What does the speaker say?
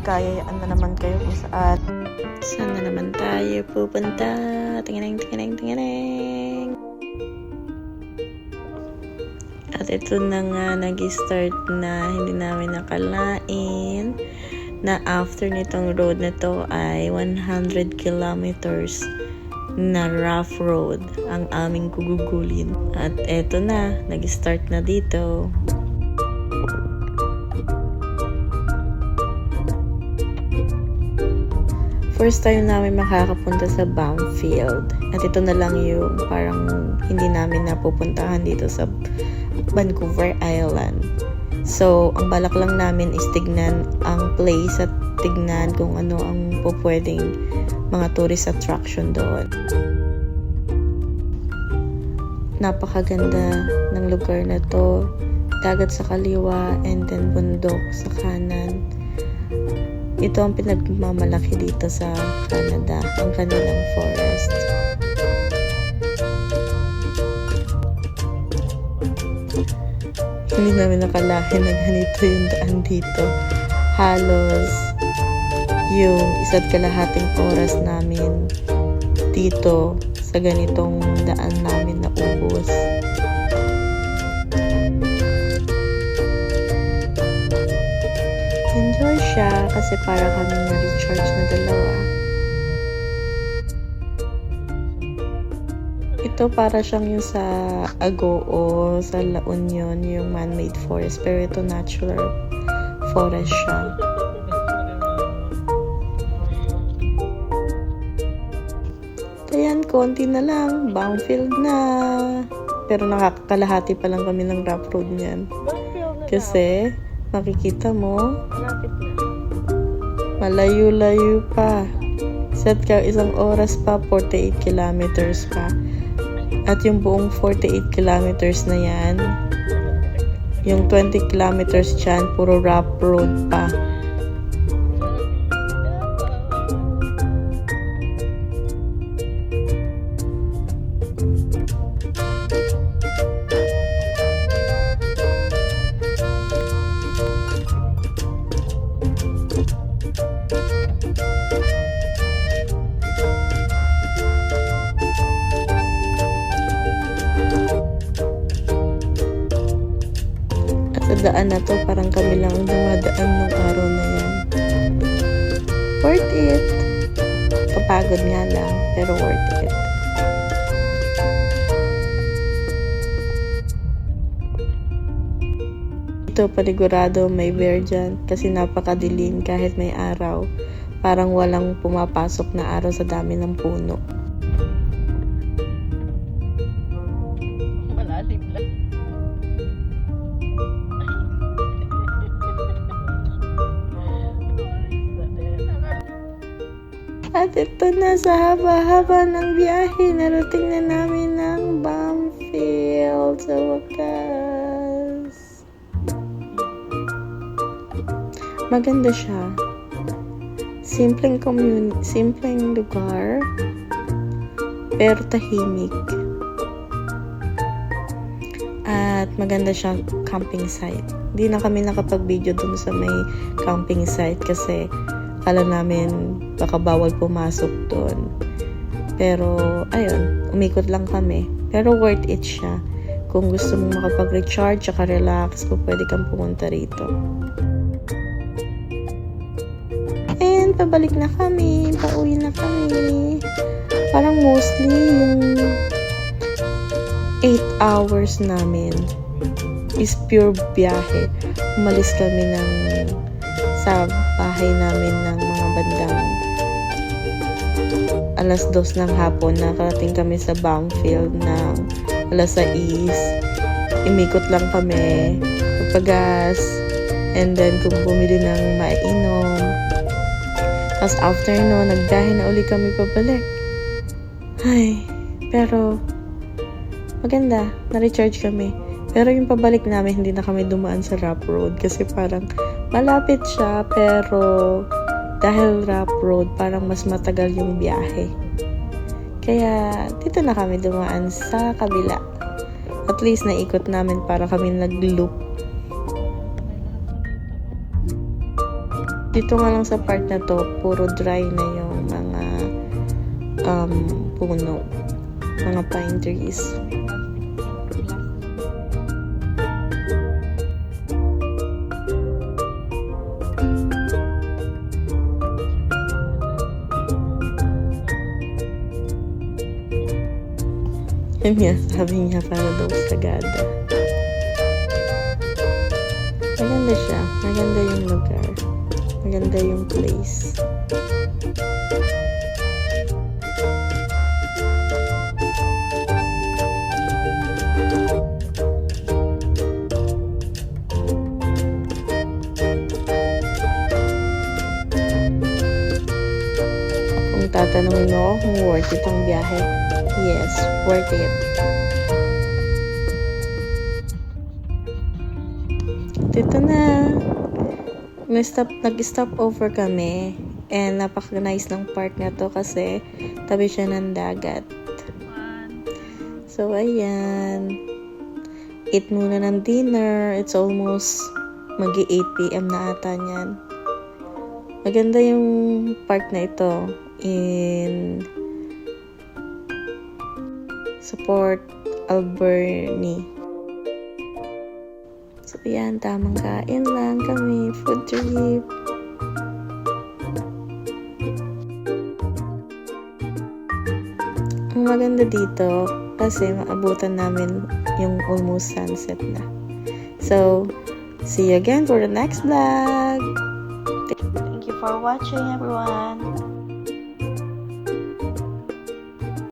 magkayayaan na naman kayo kung saan. Saan na naman tayo pupunta? Tingining, tingining, tingining. At ito na nga, nag-start na, hindi namin nakalain na after nitong road na to ay 100 kilometers na rough road ang aming gugugulin. At eto na, nag-start na dito. First time namin makakapunta sa Banfield. At ito na lang yung parang hindi namin napupuntahan dito sa Vancouver Island. So, ang balak lang namin is tignan ang place at tignan kung ano ang pwedeng mga tourist attraction doon. Napakaganda ng lugar na to. Dagat sa kaliwa and then bundok sa kanan. Ito ang pinagmamalaki dito sa Canada, ang kanilang forest. Hindi namin nakalain na ganito yung daan dito. Halos yung isa't kalahating oras namin dito sa ganitong daan namin na ubos. Enjoy siya kasi para kami na-recharge na dalawa. Ito para siyang yung sa Agoo, sa La Union, yung man-made forest. Pero ito natural forest siya. Ayan, konti na lang. Banfield na. Pero nakakalahati pa lang kami ng rough road niyan. Kasi, makikita mo, malayo-layo pa. Set ka isang oras pa, 48 kilometers pa. At yung buong 48 kilometers na yan, yung 20 kilometers dyan, puro rough road pa. Sa daan na to, parang kami lang dumadaan ng araw na yan. Worth it. Kapagod nga lang, pero worth it. Ito, panigurado may bear dyan kasi napakadilim kahit may araw. Parang walang pumapasok na araw sa dami ng puno. Malalim lang. At ito na sa haba-haba ng biyahe, narating na namin ng Banfield sa wakas. Maganda siya. Simpleng lugar, pero tahimik. At maganda siyang camping site. Di na kami nakapag-video dun sa may camping site kasi akala namin baka bawal pumasok doon. Pero, ayun, umikot lang kami. Pero worth it siya. Kung gusto mong makapag-recharge at relax, kung pwede kang pumunta rito. And, pabalik na kami. Pauwi na kami. Parang mostly yung 8 hours namin is pure biyahe. Umalis kami sa bahay namin ng mga bandang alas 2 ng hapon. Nakarating kami sa Banfield ng alas 6. Imikot lang kami, magpagas, and then kung bumili ng mainom. Tapos after no, nagdahin na uli kami pabalik. Ay, pero maganda, na-recharge kami. Pero yung pabalik namin, hindi na kami dumaan sa rough road kasi parang malapit siya, pero dahil rough road, parang mas matagal yung biyahe. Kaya dito na kami dumaan sa kabila. At least naikot namin para kami nag-loop. Dito nga lang sa part na to, puro dry na yung mga puno, mga pine trees. Yun nga, sabi niya para daw sagada. Maganda siya. Maganda yung lugar. Maganda yung place. Kung tatanungin mo ako kung worth it ang biyahe, yes, worth it. Dito na. Nag-stop over kami. And napaka-nice ng park na to kasi tabi siya ng dagat. So, ayan. Eat muna ng dinner. It's almost mag-8 p.m. na ata niyan. Maganda yung park na ito sa Port Alberni. So, yan. Tamang kain lang kami. Food trip. Ang maganda dito kasi maabutan namin yung almost sunset na. So, see you again for the next vlog. Thank you for watching, everyone.